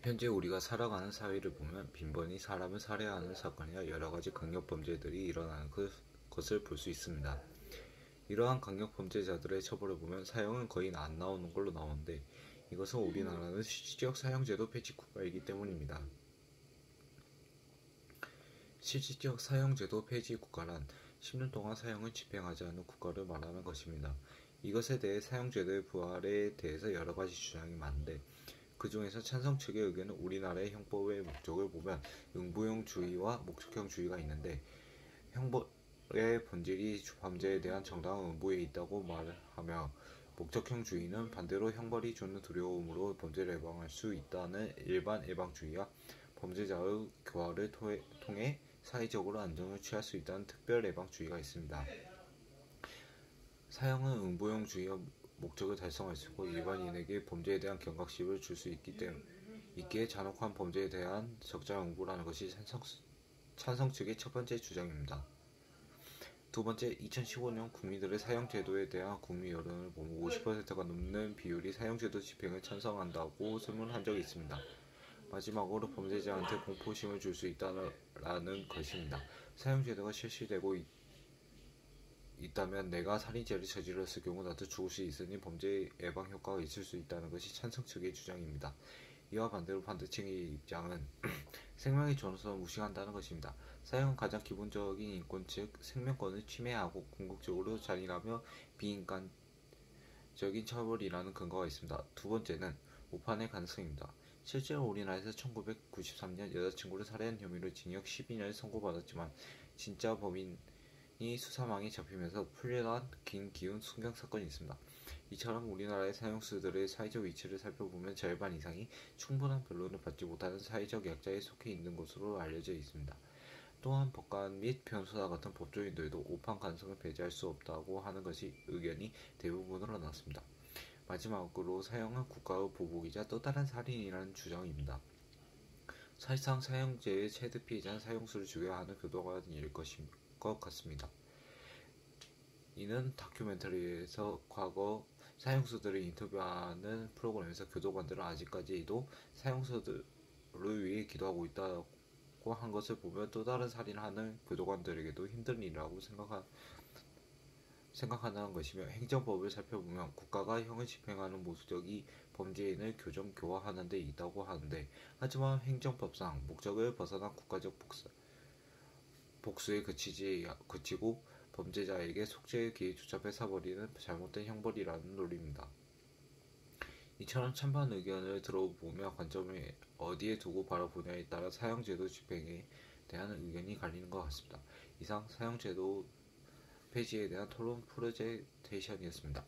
현재 우리가 살아가는 사회를 보면 빈번히 사람을 살해하는 사건이나 여러가지 강력범죄들이 일어나는 것을 볼 수 있습니다. 이러한 강력범죄자들의 처벌을 보면 사형은 거의 안 나오는 걸로 나오는데, 이것은 우리나라는 실질적 사형제도 폐지 국가이기 때문입니다. 실질적 사형제도 폐지 국가란 10년 동안 사형을 집행하지 않는 국가를 말하는 것입니다. 이것에 대해 사형제도의 부활에 대해서 여러가지 주장이 많은데, 그 중에서 찬성 측의 의견은 우리나라의 형법의 목적을 보면 응부형주의와 목적형주의가 있는데, 형법의 본질이 범죄에 대한 정당한 응부에 있다고 말하며, 목적형주의는 반대로 형벌이 주는 두려움으로 범죄를 예방할 수 있다는 일반 예방주의와 범죄자의 교화를 통해 사회적으로 안정을 취할 수 있다는 특별 예방주의가 있습니다. 사형은 응부형주의와 목적을 달성할 수 있고 일반인에게 범죄에 대한 경각심을 줄 수 있기에 잔혹한 범죄에 대한 적자 응부라는 것이 찬성 측의 첫 번째 주장입니다. 두 번째, 2015년 국민들의 사형제도에 대한 국민 여론을 보면 50%가 넘는 비율이 사형제도 집행을 찬성한다고 설문한 적이 있습니다. 마지막으로 범죄자한테 공포심을 줄 수 있다는 것입니다. 사형제도가 실시되고 있다면 내가 살인죄를 저질렀을 경우 나도 죽을 수 있으니 범죄 예방 효과가 있을 수 있다는 것이 찬성 측의 주장입니다. 이와 반대로 반대측의 입장은 생명의 존엄성을 무시한다는 것입니다. 사형은 가장 기본적인 인권 즉 생명권을 침해하고 궁극적으로 잔인하며 비인간적인 처벌이라는 근거가 있습니다. 두 번째는 오판의 가능성입니다. 실제로 우리나라에서 1993년 여자친구를 살해한 혐의로 징역 12년을 선고받았지만 진짜 범인이 수사망에 잡히면서 풀려난 김기훈 순경 사건이 있습니다. 이처럼 우리나라의 사형수들의 사회적 위치를 살펴보면 절반 이상이 충분한 변론을 받지 못하는 사회적 약자에 속해 있는 것으로 알려져 있습니다. 또한 법관 및 변호사 같은 법조인들도 오판 가능성을 배제할 수 없다고 하는 것이 의견이 대부분으로 나왔습니다. 마지막으로 사형은 국가의 보복이자 또 다른 살인이라는 주장입니다. 사실상 사형제의 최대 피해자는 사형수를 죽여야 하는 교도관일 것 같습니다. 이는 다큐멘터리에서 과거 사형수들을 인터뷰하는 프로그램에서 교도관들은 아직까지도 사형수들을 위해 기도하고 있다고 한 것을 보면 또 다른 살인을 하는 교도관들에게도 힘든 일이라고 생각한다는 것이며, 행정법을 살펴보면 국가가 형을 집행하는 목적이 범죄인을 교화하는 데 있다고 하는데, 하지만 행정법상 목적을 벗어난 국가적 복수에 그치고 범죄자에게 속죄의 기회조차 뺏어버리는 잘못된 형벌이라는 논리입니다. 이처럼 찬반 의견을 들어보며 관점을 어디에 두고 바라보냐에 따라 사형제도 집행에 대한 의견이 갈리는 것 같습니다. 이상 사형제도 폐지에 대한 토론 프레젠테이션이었습니다.